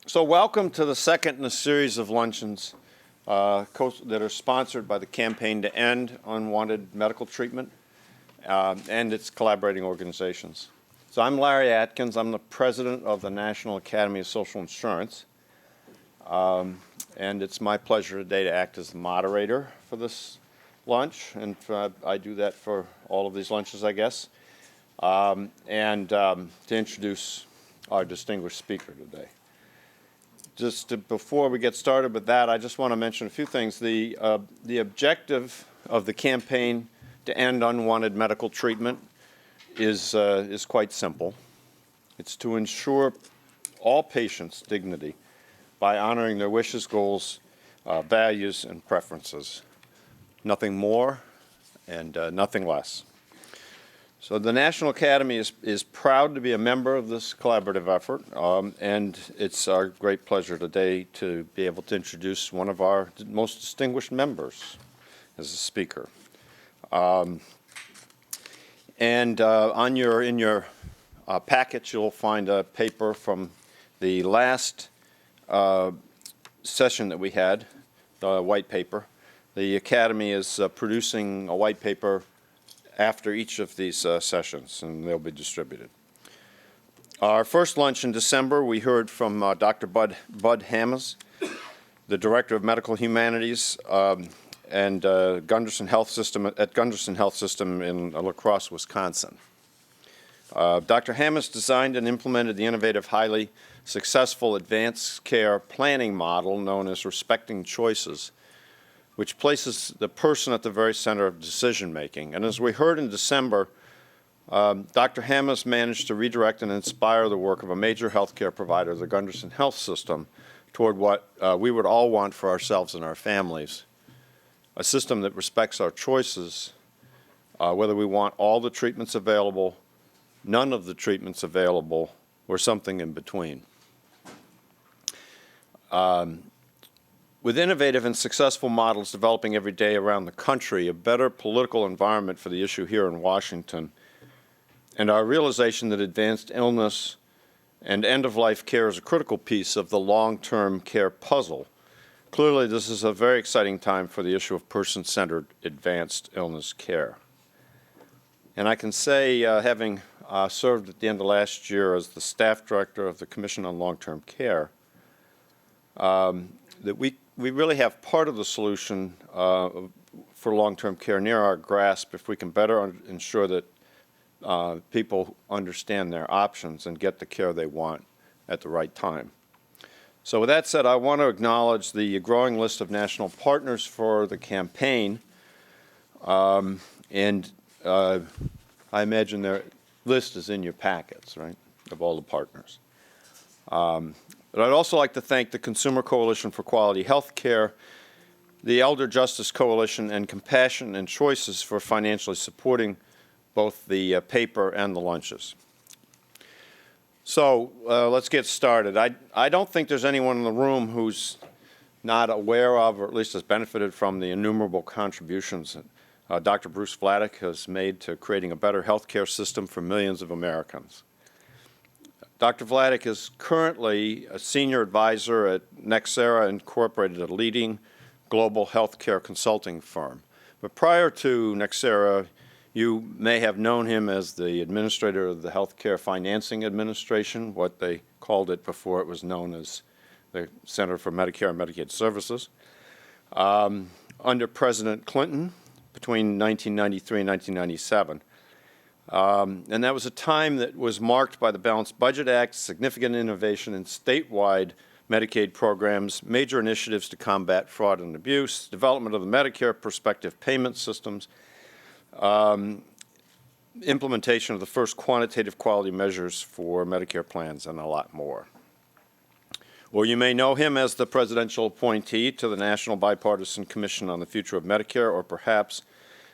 So welcome to the second in a series of luncheons that are sponsored by the Campaign to End Unwanted Medical Treatment and its collaborating organizations. So I'm Larry Atkins. I'm the president of the National Academy of Social Insurance. And it's my pleasure today to act as the moderator for this lunch. And I do that for all of these lunches, I guess. And to introduce our distinguished speaker today. Before we get started with that, I just want to mention a few things. The objective of the campaign to end unwanted medical treatment is quite simple. It's to ensure all patients' dignity by honoring their wishes, goals, values, and preferences. Nothing more and nothing less. So the National Academy is proud to be a member of this collaborative effort, and it's our great pleasure today to be able to introduce one of our most distinguished members as a speaker. In your package, you'll find a paper from the last session that we had, the white paper. The Academy is producing a white paper after each of these sessions, and they'll be distributed. Our first lunch in December, we heard from Dr. Bud Hammes, the Director of Medical Humanities and Gunderson Health System at Gunderson Health System in La Crosse, Wisconsin. Dr. Hammes designed and implemented the innovative, highly successful advanced care planning model known as Respecting Choices, which places the person at the very center of decision-making. And as we heard in December, Dr. Hammes managed to redirect and inspire the work of a major healthcare provider, the Gunderson Health System, toward what we would all want for ourselves and our families, a system that respects our choices, whether we want all the treatments available, none of the treatments available, or something in between. With innovative and successful models developing every day around the country, a better political environment for the issue here in Washington, and our realization that advanced illness and end-of-life care is a critical piece of the long-term care puzzle, clearly this is a very exciting time for the issue of person-centered advanced illness care. And I can say, having served at the end of last year as the staff director of the Commission on Long-Term Care, that we really have part of the solution for long-term care near our grasp if we can better ensure that people understand their options and get the care they want at the right time. So with that said, I want to acknowledge the growing list of national partners for the campaign, and I imagine their list is in your packets, right, of all the partners. But I'd also like to thank the Consumer Coalition for Quality Health Care, the Elder Justice Coalition, and Compassion and Choices for financially supporting both the paper and the lunches. So let's get started. I don't think there's anyone in the room who's not aware of, or at least has benefited from, the innumerable contributions that Dr. Bruce Vladeck has made to creating a better health care system for millions of Americans. Dr. Vladeck is currently a senior advisor at Nexera Incorporated, a leading global healthcare consulting firm. But prior to Nexera, you may have known him as the administrator of the Healthcare Financing Administration, what they called it before it was known as the Center for Medicare and Medicaid Services, under President Clinton between 1993 and 1997. And that was a time that was marked by the Balanced Budget Act, significant innovation in statewide Medicaid programs, major initiatives to combat fraud and abuse, development of the Medicare prospective payment systems, implementation of the first quantitative quality measures for Medicare plans, and a lot more. Or you may know him as the presidential appointee to the National Bipartisan Commission on the Future of Medicare, or perhaps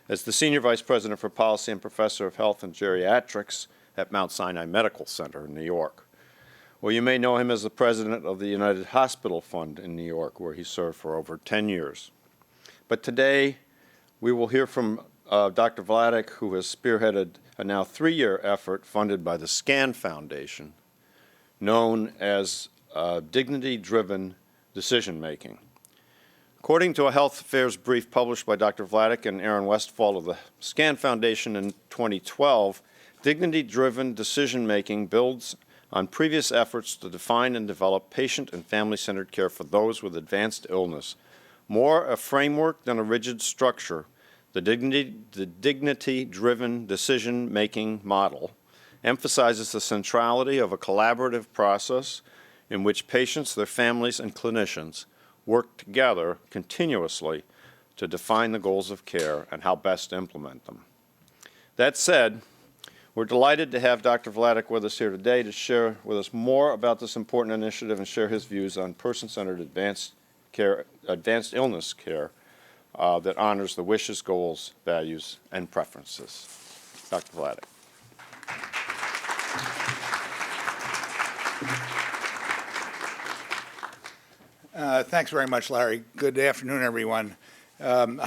as the Senior Vice President for Policy and Professor of Health and Geriatrics at Mount Sinai Medical Center in New York. Or you may know him as the President of the United Hospital Fund in New York, where he served for over 10 years. But today, we will hear from Dr. Vladeck, who has spearheaded a now 3-year effort funded by the SCAN Foundation, known as dignity-driven decision-making. According to a health affairs brief published by Dr. Vladeck and Aaron Westfall of the SCAN Foundation in 2012, dignity-driven decision-making builds on previous efforts to define and develop patient and family-centered care for those with advanced illness. More a framework than a rigid structure, the dignity-driven decision-making model emphasizes the centrality of a collaborative process in which patients, their families, and clinicians work together continuously to define the goals of care and how best to implement them. That said, we're delighted to have Dr. Vladeck with us here today to share with us more about this important initiative and share his views on person-centered advanced illness care that honors the wishes, goals, values, and preferences. Dr. Vladeck. Thanks very much, Larry. Good afternoon, everyone. One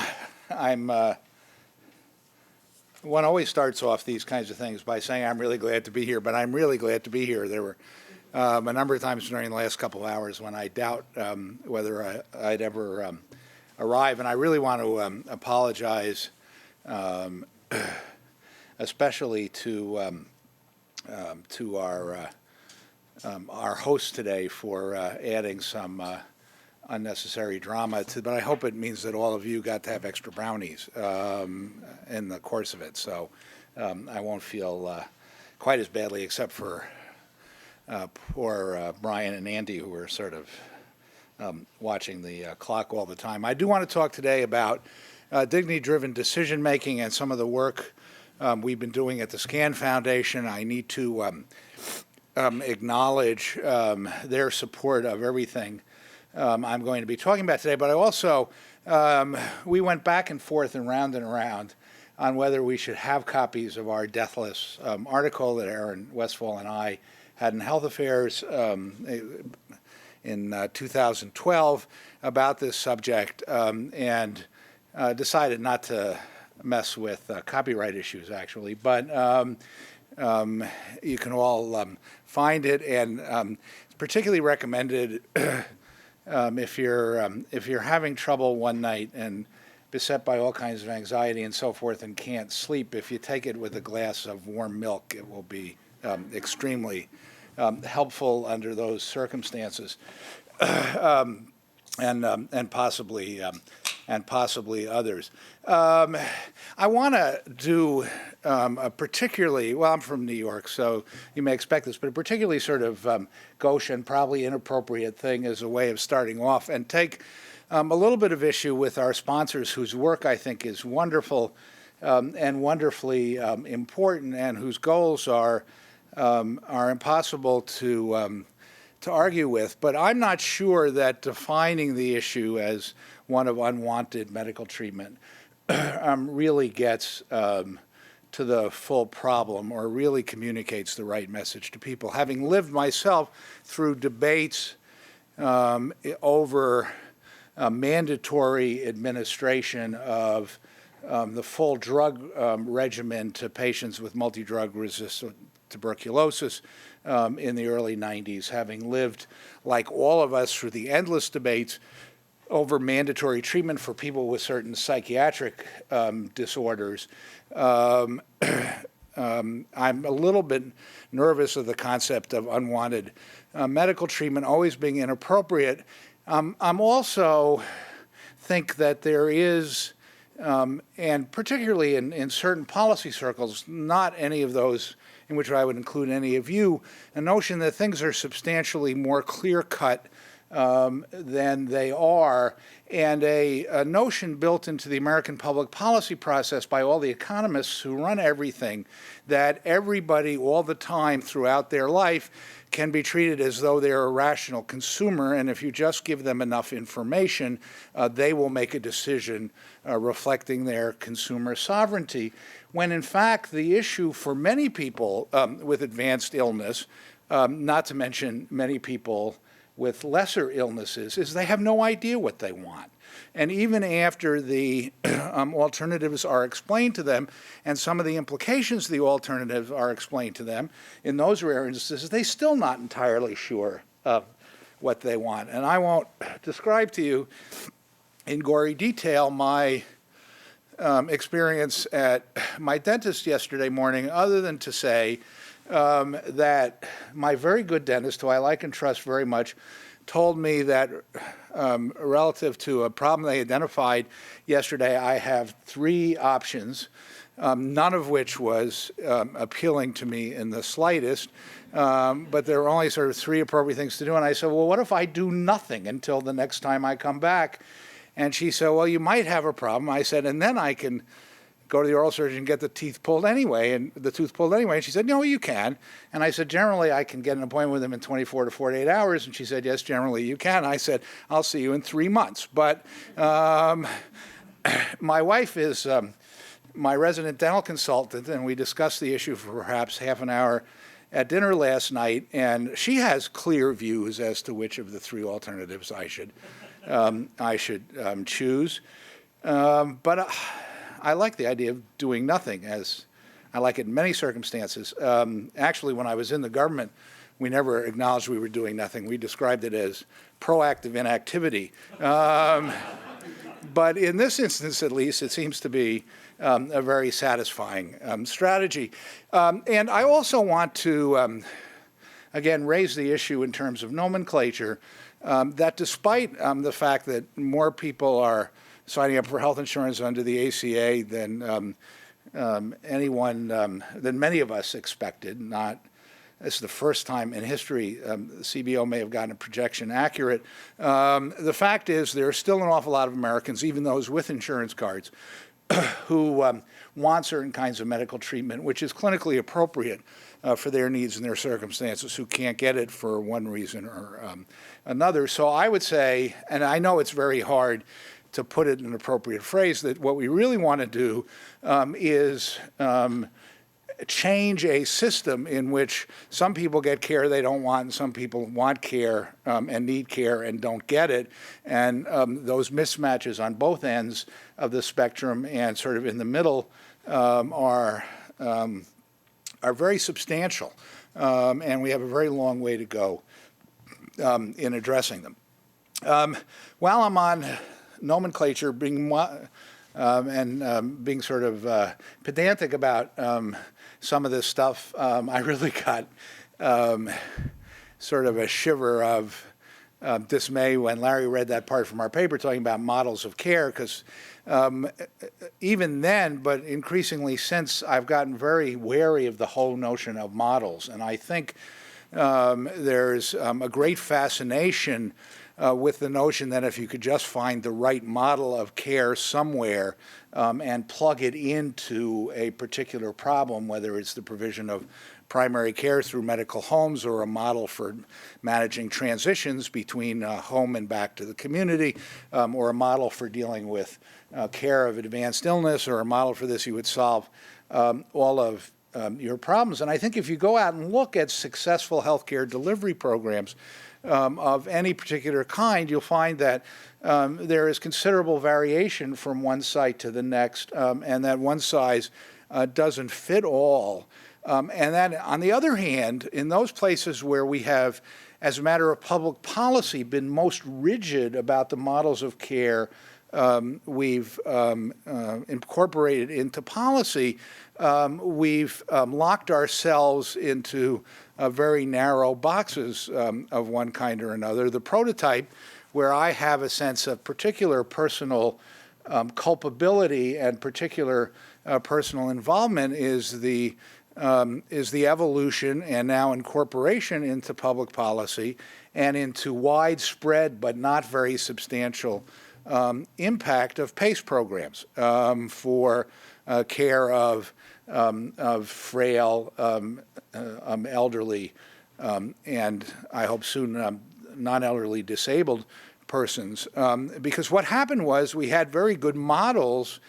always starts off these kinds of things by saying I'm really glad to be here, but I'm really glad to be here. There were a number of times during the last couple of hours when I doubt whether I'd ever arrive, and I really want to apologize, especially to our host today for adding some unnecessary drama to, but I hope it means that all of you got to have extra brownies in the course of it. So I won't feel quite as badly, except for poor Brian and Andy, who were sort of watching the clock all the time. I do want to talk today about dignity-driven decision-making and some of the work we've been doing at the SCAN Foundation. I need to acknowledge their support of everything I'm going to be talking about today, but I also, we went back and forth and around on whether we should have copies of our Deathless article that Aaron Westfall and I had in Health Affairs in 2012 about this subject, and decided not to mess with copyright issues, actually, but you can all find it, and it's particularly recommended if you're having trouble one night and beset by all kinds of anxiety and so forth and can't sleep. If you take it with a glass of warm milk, it will be extremely helpful under those circumstances, and possibly others. I want to do a particularly, well, I'm from New York, so you may expect this, but a particularly sort of gauche and probably inappropriate thing as a way of starting off and take a little bit of issue with our sponsors, whose work I think is wonderful and wonderfully important, and whose goals are impossible to argue with. But I'm not sure that defining the issue as one of unwanted medical treatment really gets to the full problem or really communicates the right message to people. Having lived myself through debates over mandatory administration of the full drug regimen to patients with multi-drug resistant tuberculosis in the early 90s, having lived, like all of us, through the endless debates over mandatory treatment for people with certain psychiatric disorders. I'm a little bit nervous of the concept of unwanted medical treatment always being inappropriate. I'm also think that there is, and particularly in certain policy circles, not any of those in which I would include any of you, a notion that things are substantially more clear-cut than they are, and a notion built into the American public policy process by all the economists who run everything, that everybody all the time throughout their life can be treated as though they're a rational consumer, and if you just give them enough information, they will make a decision reflecting their consumer sovereignty, when in fact the issue for many people with advanced illness, not to mention many people with lesser illnesses, is they have no idea what they want. And even after the alternatives are explained to them, and some of the implications of the alternatives are explained to them, in those rare instances, they're still not entirely sure what they want. And I won't describe to you in gory detail my experience at my dentist yesterday morning, other than to say that my very good dentist, who I like and trust very much, told me that relative to a problem they identified yesterday, I have 3 options, none of which was appealing to me in the slightest, but there were only sort of 3 appropriate things to do. And I said, well, what if I do nothing until the next time I come back? And she said, well, you might have a problem. I said, and then I can go to the oral surgeon and get the tooth pulled anyway. And she said, no, you can. And I said, generally, I can get an appointment with him in 24 to 48 hours. And she said, yes, generally you can. I said, I'll see you in 3 months. But my wife is my resident dental consultant, and we discussed the issue for perhaps half an hour at dinner last night. And she has clear views as to which of the 3 alternatives I should choose. But I like the idea of doing nothing, as I like it in many circumstances. Actually, when I was in the government, we never acknowledged we were doing nothing. We described it as proactive inactivity. But in this instance, at least, it seems to be a very satisfying strategy. And I also want to, again, raise the issue in terms of nomenclature, that despite the fact that more people are signing up for health insurance under the ACA than than many of us expected. This is the first time in history the CBO may have gotten a projection accurate. The fact is there are still an awful lot of Americans, even those with insurance cards, who want certain kinds of medical treatment, which is clinically appropriate for their needs and their circumstances, who can't get it for one reason or another. So I would say, and I know it's very hard to put it in an appropriate phrase, that what we really want to do is change a system in which some people get care they don't want and some people want care and need care and don't get it. And those mismatches on both ends of the spectrum and sort of in the middle are very substantial. And we have a very long way to go in addressing them. While I'm on nomenclature, being sort of pedantic about some of this stuff, I really got sort of a shiver of dismay when Larry read that part from our paper talking about models of care, because even then, but increasingly since, I've gotten very wary of the whole notion of models. And I think there's a great fascination with the notion that if you could just find the right model of care somewhere and plug it into a particular problem, whether it's the provision of primary care through medical homes or a model for managing transitions between home and back to the community, or a model for dealing with care of advanced illness, or a model for this, you would solve all of your problems. And I think if you go out and look at successful healthcare delivery programs of any particular kind, you'll find that there is considerable variation from one site to the next, and that one size doesn't fit all. And then, on the other hand, in those places where we have, as a matter of public policy, been most rigid about the models of care we've incorporated into policy, we've locked ourselves into very narrow boxes of one kind or another. The prototype, where I have a sense of particular personal culpability and particular personal involvement, is the evolution and now incorporation into public policy and into widespread but not very substantial impact of PACE programs for care of frail, elderly, and I hope soon non-elderly disabled persons. Because what happened was we had very good models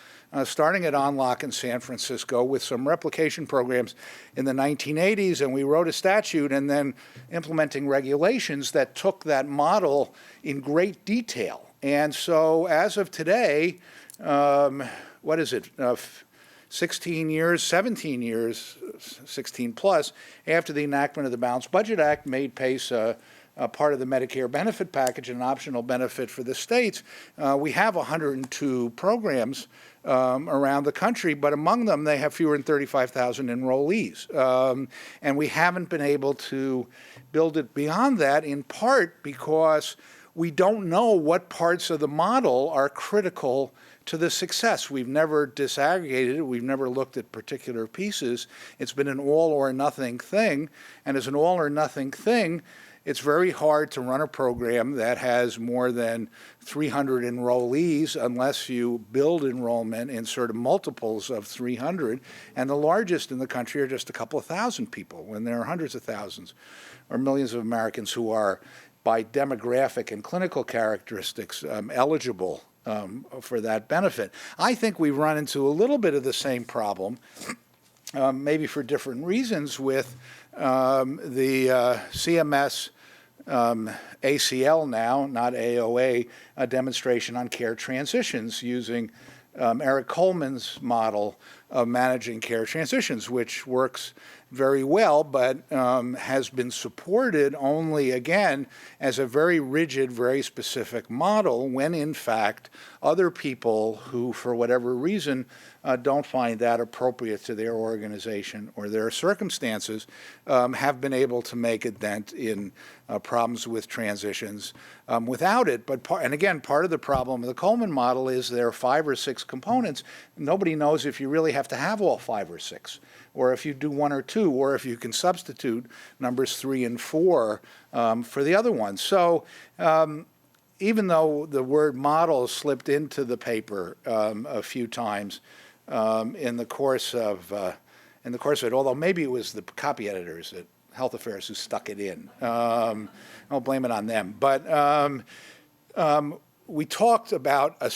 starting at Onlock in San Francisco with some replication programs in the 1980s, and we wrote a statute and then implementing regulations that took that model in great detail. And so as of today, 16 years, 17 years, 16 plus, after the enactment of the Balanced Budget Act made PACE a part of the Medicare benefit package, an optional benefit for the states, we have 102 programs around the country, but among them they have fewer than 35,000 enrollees. And we haven't been able to build it beyond that, in part because we don't know what parts of the model are critical to the success. We've never disaggregated it. We've never looked at particular pieces. It's been an all or nothing thing. And as an all or nothing thing, it's very hard to run a program that has more than 300 enrollees unless you build enrollment in sort of multiples of 300. And the largest in the country are just a couple of thousand people, when there are hundreds of thousands or millions of Americans who are, by demographic and clinical characteristics, eligible for that benefit. I think we've run into a little bit of the same problem, maybe for different reasons, with the CMS ACL now, not AOA, a demonstration on care transitions using Eric Coleman's model of managing care transitions, which works very well, but has been supported only, again, as a very rigid, very specific model, when in fact other people who, for whatever reason, don't find that appropriate to their organization or their circumstances, have been able to make a dent in problems with transitions without it. But and again, part of the problem of the Coleman model is there are 5 or 6 components. Nobody knows if you really have to have all 5 or 6, or if you do 1 or 2, or if you can substitute numbers 3 and 4 for the other ones. So even though the word model slipped into the paper a few times in the course of it, although maybe it was the copy editors at Health Affairs who stuck it in. I'll blame it on them. But we talked about a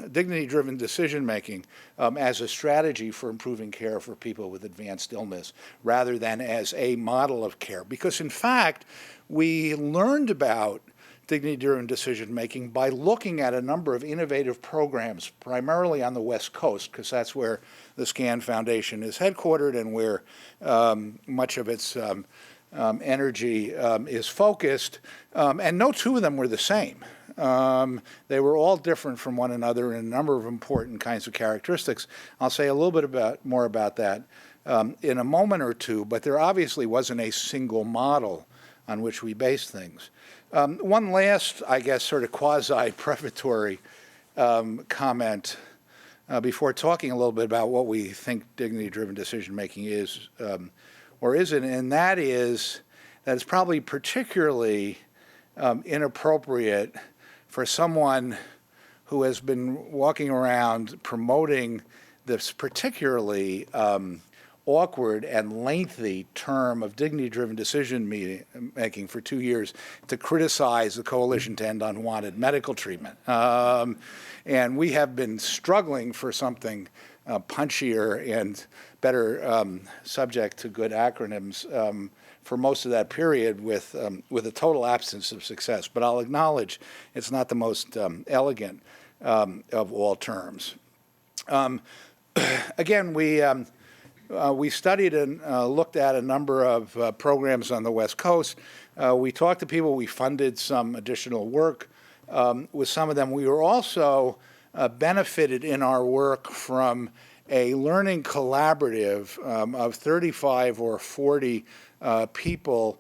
dignity-driven decision-making as a strategy for improving care for people with advanced illness, rather than as a model of care. Because in fact, we learned about dignity-driven decision-making by looking at a number of innovative programs, primarily on the West Coast, because that's where the SCAN Foundation is headquartered and where much of its energy is focused. And no 2 of them were the same. They were all different from one another in a number of important kinds of characteristics. I'll say a little bit more about that in a moment or two, but there obviously wasn't a single model on which we based things. One last, I guess, sort of quasi-prefatory comment before talking a little bit about what we think dignity-driven decision-making is or isn't, and that is that it's probably particularly inappropriate for someone who has been walking around promoting this particularly awkward and lengthy term of dignity-driven decision-making for 2 years to criticize the Coalition to End Unwanted Medical Treatment. And we have been struggling for something punchier and better subject to good acronyms for most of that period with a total absence of success. But I'll acknowledge it's not the most elegant of all terms. Again, we studied and looked at a number of programs on the West Coast. We talked to people. We funded some additional work with some of them. We were also benefited in our work from a learning collaborative of 35 or 40 people,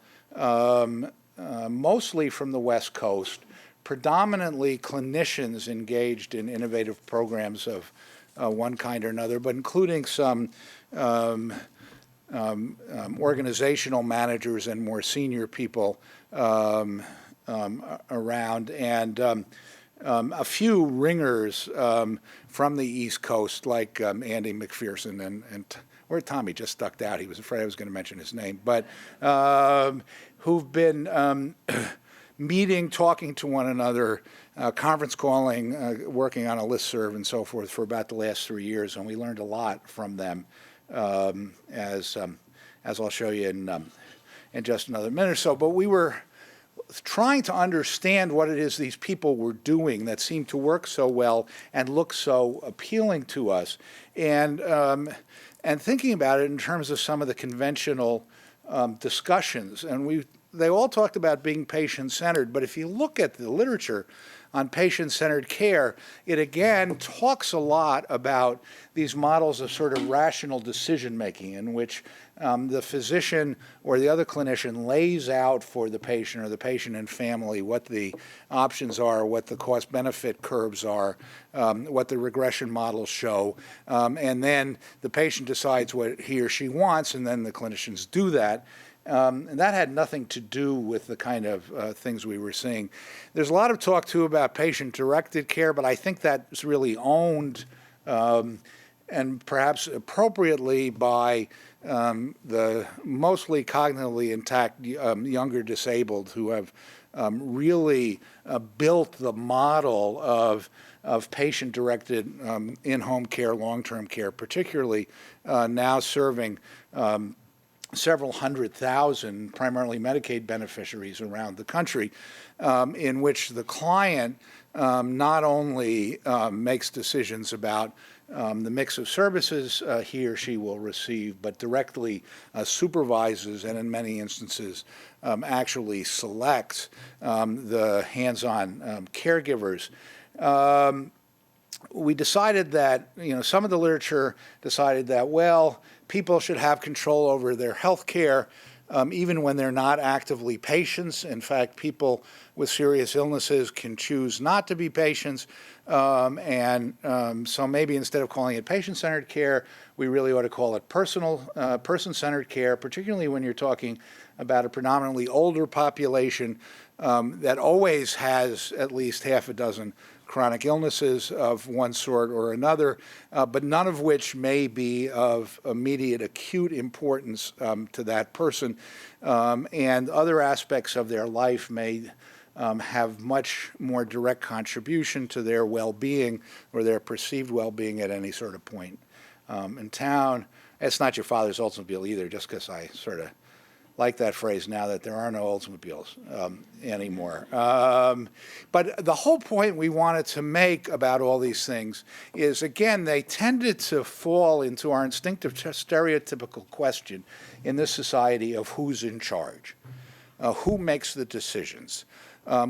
mostly from the West Coast, predominantly clinicians engaged in innovative programs of one kind or another, but including some organizational managers and more senior people around, and a few ringers from the East Coast, like Andy McPherson and or Tommy just ducked out. He was afraid I was going to mention his name, but who've been meeting, talking to one another, conference calling, working on a listserv and so forth for about the last 3 years, and we learned a lot from them, as I'll show you in just another minute or so. But we were trying to understand what it is these people were doing that seemed to work so well and look so appealing to us, and thinking about it in terms of some of the conventional discussions. And we they all talked about being patient-centered, but if you look at the literature on patient-centered care, it again talks a lot about these models of sort of rational decision-making in which the physician or the other clinician lays out for the patient or the patient and family what the options are, what the cost-benefit curves are, what the regression models show, and then the patient decides what he or she wants, and then the clinicians do that. And that had nothing to do with the kind of things we were seeing. There's a lot of talk, too, about patient-directed care, but I think that's really owned and perhaps appropriately by the mostly cognitively intact younger disabled who have really built the model of patient-directed in-home care, long-term care, particularly now serving several 100,000 primarily Medicaid beneficiaries around the country, in which the client not only makes decisions about the mix of services he or she will receive, but directly supervises and in many instances actually selects the hands-on caregivers. We decided that, some of the literature decided that, well, people should have control over their health care even when they're not actively patients. In fact, people with serious illnesses can choose not to be patients. So maybe instead of calling it patient-centered care, we really ought to call it person-centered care, particularly when you're talking about a predominantly older population that always has at least half a dozen chronic illnesses of one sort or another, but none of which may be of immediate acute importance to that person. And other aspects of their life may have much more direct contribution to their well-being or their perceived well-being at any sort of point in town. It's not your father's Oldsmobile either, just because I sort of like that phrase now that there are no Oldsmobiles anymore. But the whole point we wanted to make about all these things is, again, they tended to fall into our instinctive stereotypical question in this society of who's in charge, who makes the decisions,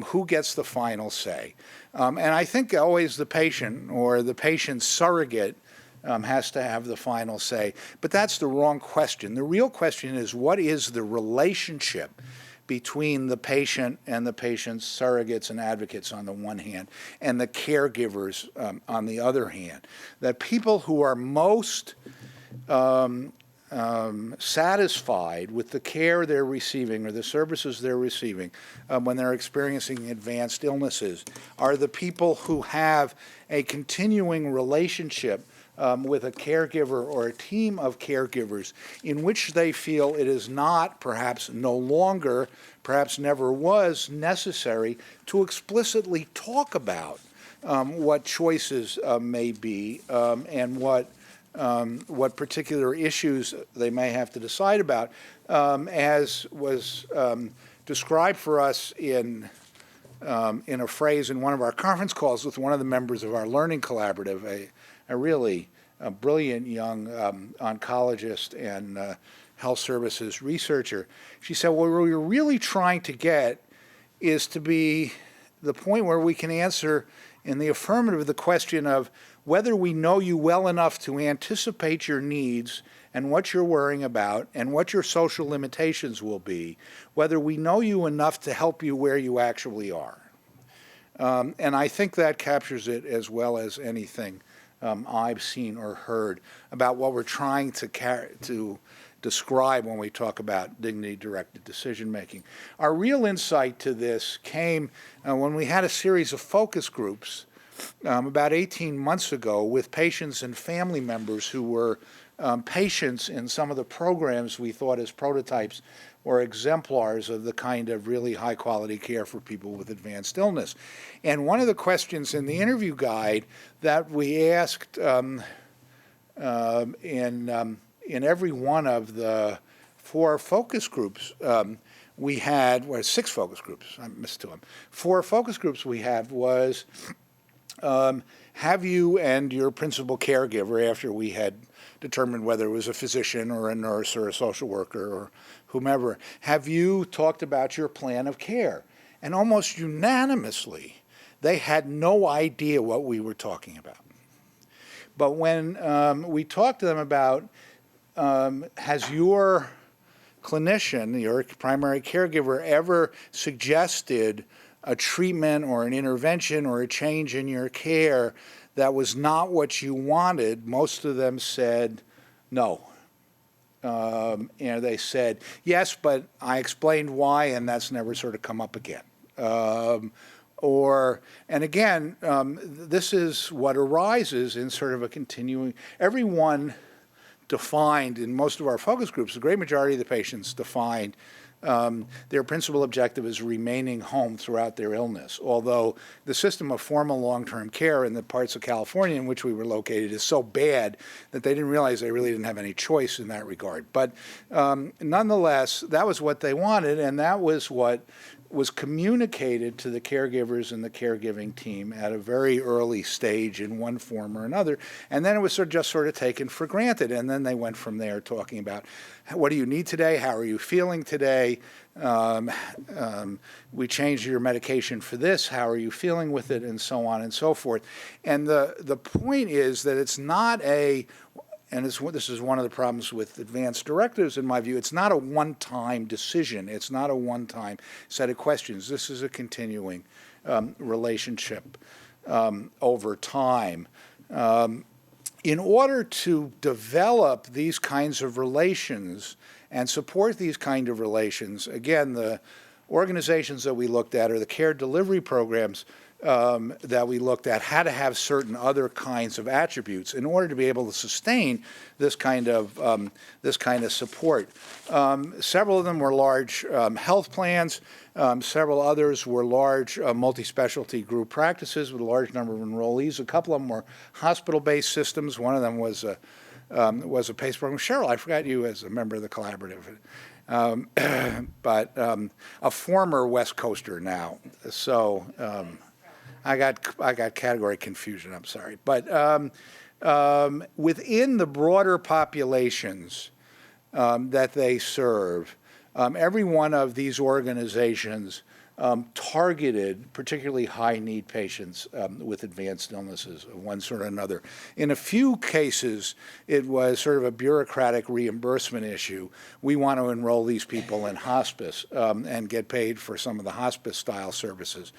who gets the final say. And I think always the patient or the patient's surrogate has to have the final say. But that's the wrong question. The real question is, what is the relationship between the patient and the patient's surrogates and advocates on the one hand, and the caregivers on the other hand? That people who are most satisfied with the care they're receiving or the services they're receiving when they're experiencing advanced illnesses are the people who have a continuing relationship with a caregiver or a team of caregivers in which they feel it is not, perhaps no longer, perhaps never was necessary to explicitly talk about what choices may be and what particular issues they may have to decide about, as was described for us in a phrase in one of our conference calls with one of the members of our learning collaborative, a really brilliant young oncologist and health services researcher. She said, what we're really trying to get is to be the point where we can answer in the affirmative the question of whether we know you well enough to anticipate your needs and what you're worrying about and what your social limitations will be, whether we know you enough to help you where you actually are. And I think that captures it as well as anything I've seen or heard about what we're trying to describe when we talk about dignity-directed decision-making. Our real insight to this came when we had a series of focus groups about 18 months ago with patients and family members who were patients in some of the programs we thought as prototypes or exemplars of the kind of really high-quality care for people with advanced illness. And one of the questions in the interview guide that we asked in every one of the 4 focus groups we had, well, 6 focus groups, I missed 2 of them. 4 focus groups we had was, Have you and your principal caregiver, after we had determined whether it was a physician or a nurse or a social worker or whomever, have you talked about your plan of care? And almost unanimously, they had no idea what we were talking about. But when we talked to them about, has your clinician, your primary caregiver, ever suggested a treatment or an intervention or a change in your care that was not what you wanted, most of them said no. They said, yes, but I explained why, and that's never sort of come up again. And again, this is what arises in sort of a continuing, everyone defined in most of our focus groups, the great majority of the patients defined their principal objective is remaining home throughout their illness, although the system of formal long-term care in the parts of California in which we were located is so bad that they didn't realize they really didn't have any choice in that regard. But nonetheless, that was what they wanted, and that was what was communicated to the caregivers and the caregiving team at a very early stage in one form or another, and then it was just sort of taken for granted, and then they went from there talking about what do you need today, how are you feeling today, we changed your medication for this, how are you feeling with it, and so on and so forth. And the point is that it's not and this is one of the problems with advanced directives, in my view. It's not a one-time decision. It's not a one-time set of questions. This is a continuing relationship over time. In order to develop these kinds of relations and support these kind of relations, again, the organizations that we looked at, or the care delivery programs that we looked at, had to have certain other kinds of attributes in order to be able to sustain this kind of support. Several of them were large health plans. Several others were large multi-specialty group practices with a large number of enrollees. A couple of them were hospital-based systems. One of them was a PACE program. Cheryl, I forgot you as a member of the collaborative. But a former West Coaster now. So I got category confusion, I'm sorry. But within the broader populations that they serve, every one of these organizations targeted particularly high-need patients with advanced illnesses of one sort or another. In a few cases, it was sort of a bureaucratic reimbursement issue. We want to enroll these people in hospice and get paid for some of the hospice-style services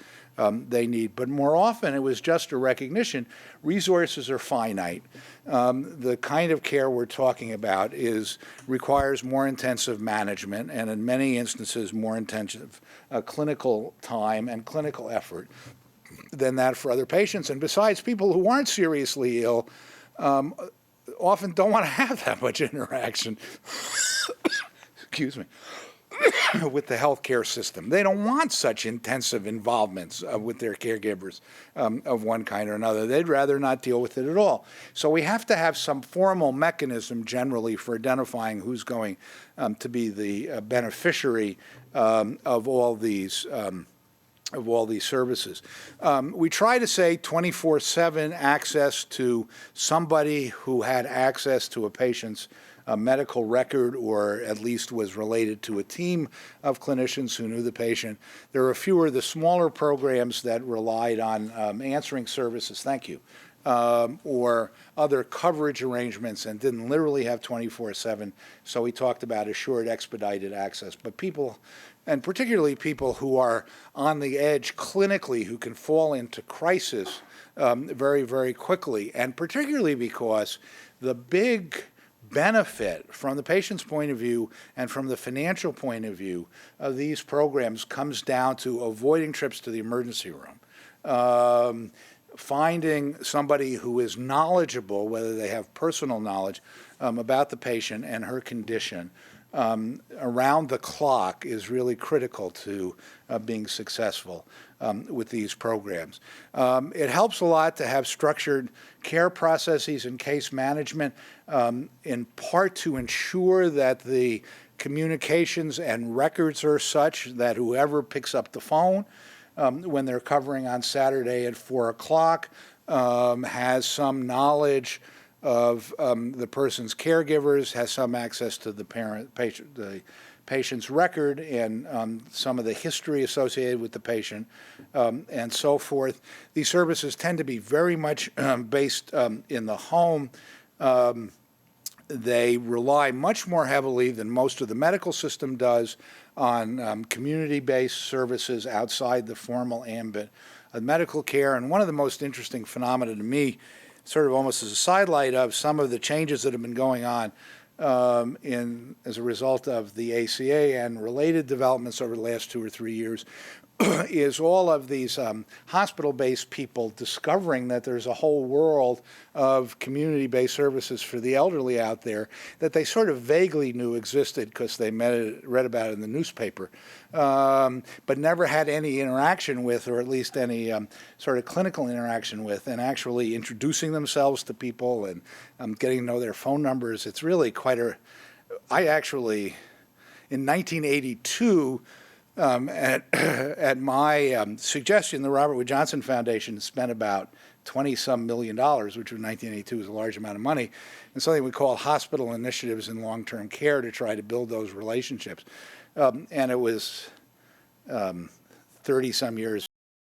they need. But more often, it was just a recognition resources are finite. The kind of care we're talking about requires more intensive management, and in many instances more intensive clinical time and clinical effort than that for other patients. And besides, people who aren't seriously ill often don't want to have that much interaction excuse me, with the healthcare system. They don't want such intensive involvements with their caregivers of one kind or another. They'd rather not deal with it at all. So we have to have some formal mechanism generally for identifying who's going to be the beneficiary of all these services. We try to say 24/7 access to somebody who had access to a patient's medical record, or at least was related to a team of clinicians who knew the patient. There are fewer of the smaller programs that relied on answering services, thank you, or other coverage arrangements and didn't literally have 24/7. So we talked about assured expedited access. But people, and particularly people who are on the edge clinically, who can fall into crisis very, very quickly, and particularly because the big benefit from the patient's point of view and from the financial point of view of these programs comes down to avoiding trips to the emergency room, finding somebody who is knowledgeable, whether they have personal knowledge about the patient and her condition, around the clock is really critical to being successful with these programs. It helps a lot to have structured care processes and case management, in part to ensure that the communications and records are such that whoever picks up the phone when they're covering on Saturday at 4 o'clock, has some knowledge of the person's caregivers, has some access to the patient's record and some of the history associated with the patient, and so forth. These services tend to be very much based in the home. They rely much more heavily than most of the medical system does on community-based services outside the formal ambit of medical care. And one of the most interesting phenomena to me, sort of almost as a sidelight of some of the changes that have been going on as a result of the ACA and related developments over the last 2 or 3 years, is all of these hospital-based people discovering that there's a whole world of community-based services for the elderly out there that they sort of vaguely knew existed because they read about it in the newspaper, but never had any interaction with, or at least any sort of clinical interaction with, and actually introducing themselves to people and getting to know their phone numbers. It's really quite I actually, in 1982, at my suggestion, the Robert Wood Johnson Foundation spent about $20-some million, which in 1982 was a large amount of money, in something we call hospital initiatives in long-term care to try to build those relationships. And it was 30-some years